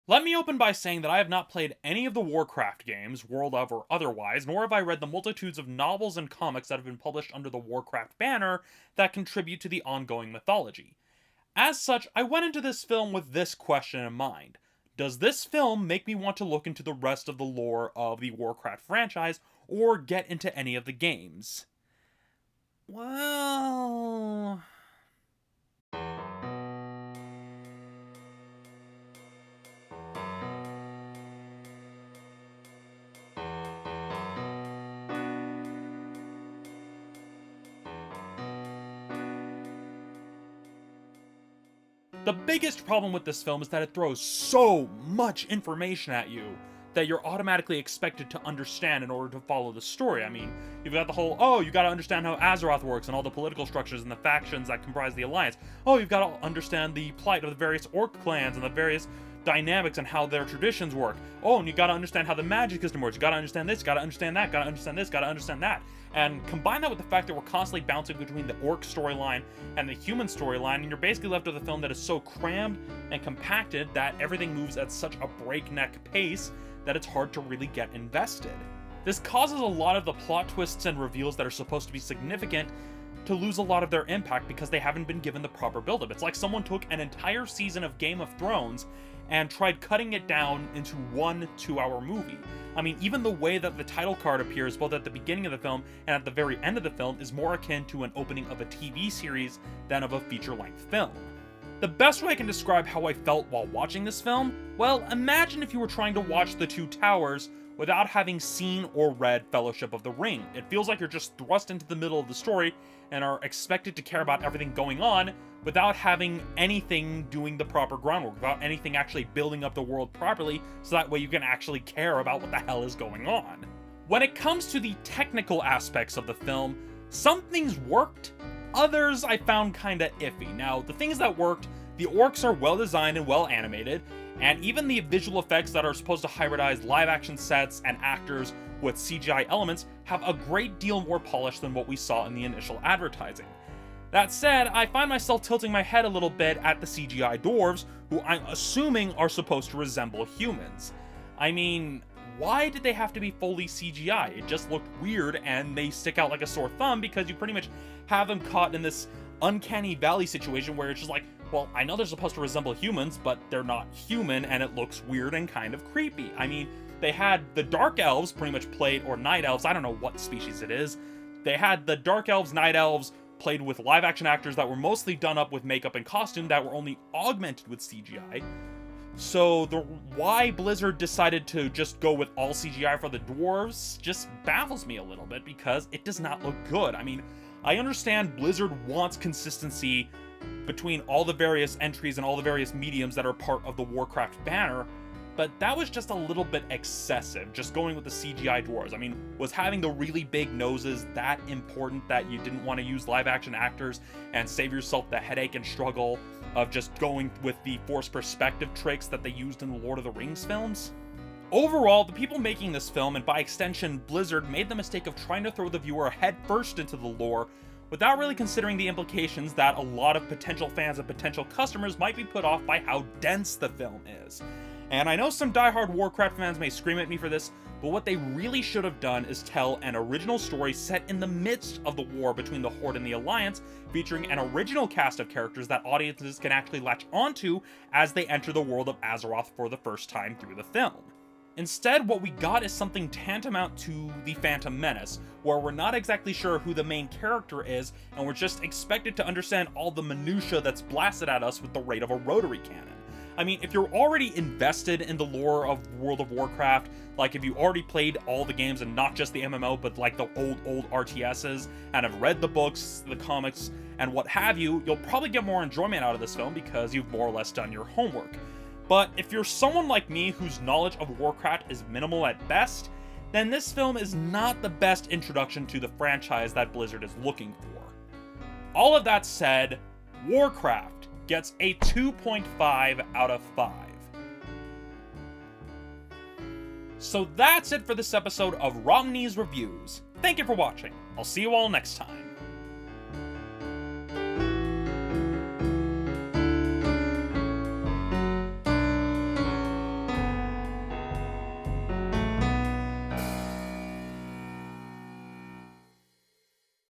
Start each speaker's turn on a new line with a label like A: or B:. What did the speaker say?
A: Let me open by saying that I have not played any of the WarCraft games, World of or otherwise, nor have I read the multitudes of novels and comics that have been published under the WarCraft banner that contribute to the ongoing mythology. As such, I went into this film with this question in mind. Does this film make me want to look into the rest of the lore of the WarCraft franchise or get into any of the games? Well, the biggest problem with this film is that it throws so much information at you that you're automatically expected to understand in order to follow the story. I mean, you've got the whole, oh, you gotta understand how Azeroth works and all the political structures and the factions that comprise the Alliance. Oh, you've gotta understand the plight of the various orc clans and the various dynamics and how their traditions work. Oh, and you gotta understand how the magic system works. You gotta understand this, you gotta understand that, gotta understand this, gotta understand that. And combine that with the fact that we're constantly bouncing between the orc storyline and the human storyline, and you're basically left with a film that is so crammed and compacted that everything moves at such a breakneck pace that it's hard to really get invested. This causes a lot of the plot twists and reveals that are supposed to be significant to lose a lot of their impact because they haven't been given the proper build-up. It's like someone took an entire season of Game of Thrones and tried cutting it down into one 2-hour movie. I mean, even the way that the title card appears both at the beginning of the film and at the very end of the film is more akin to an opening of a TV series than of a feature-length film. The best way I can describe how I felt while watching this film? Well, imagine if you were trying to watch The Two Towers without having seen or read Fellowship of the Ring. It feels like you're just thrust into the middle of the story and are expected to care about everything going on without having anything doing the proper groundwork, without anything actually building up the world properly, so that way you can actually care about what the hell is going on. When it comes to the technical aspects of the film, some things worked, others I found kinda iffy. Now, the things that worked, the orcs are well designed and well animated, and even the visual effects that are supposed to hybridize live action sets and actors with CGI elements have a great deal more polish than what we saw in the initial advertising. That said, I find myself tilting my head a little bit at the CGI dwarves, who I'm assuming are supposed to resemble humans. I mean, why did they have to be fully CGI? It just looked weird and they stick out like a sore thumb because you pretty much have them caught in this uncanny valley situation where it's just like, well, I know they're supposed to resemble humans, but they're not human and it looks weird and kind of creepy. I mean, they had the dark elves pretty much played, or night elves, I don't know what species it is. They had the dark elves, night elves played with live action actors that were mostly done up with makeup and costume that were only augmented with CGI. So why Blizzard decided to just go with all CGI for the dwarves just baffles me a little bit because it does not look good. I mean, I understand Blizzard wants consistency between all the various entries and all the various mediums that are part of the WarCraft banner, but that was just a little bit excessive, just going with the CGI dwarves. I mean, was having the really big noses that important that you didn't want to use live action actors and save yourself the headache and struggle of just going with the forced perspective tricks that they used in the Lord of the Rings films? Overall, the people making this film, and by extension Blizzard, made the mistake of trying to throw the viewer headfirst into the lore without really considering the implications that a lot of potential fans and potential customers might be put off by how dense the film is. And I know some diehard Warcraft fans may scream at me for this, but what they really should have done is tell an original story set in the midst of the war between the Horde and the Alliance, featuring an original cast of characters that audiences can actually latch onto as they enter the world of Azeroth for the first time through the film. Instead, what we got is something tantamount to The Phantom Menace, where we're not exactly sure who the main character is, and we're just expected to understand all the minutia that's blasted at us with the rate of a rotary cannon. I mean, if you're already invested in the lore of World of Warcraft, like if you already played all the games and not just the MMO, but like the old RTSs, and have read the books, the comics, and what have you, you'll probably get more enjoyment out of this film because you've more or less done your homework. But if you're someone like me whose knowledge of Warcraft is minimal at best, then this film is not the best introduction to the franchise that Blizzard is looking for. All of that said, Warcraft gets a 2.5 out of 5. So that's it for this episode of Romney's Reviews. Thank you for watching. I'll see you all next time.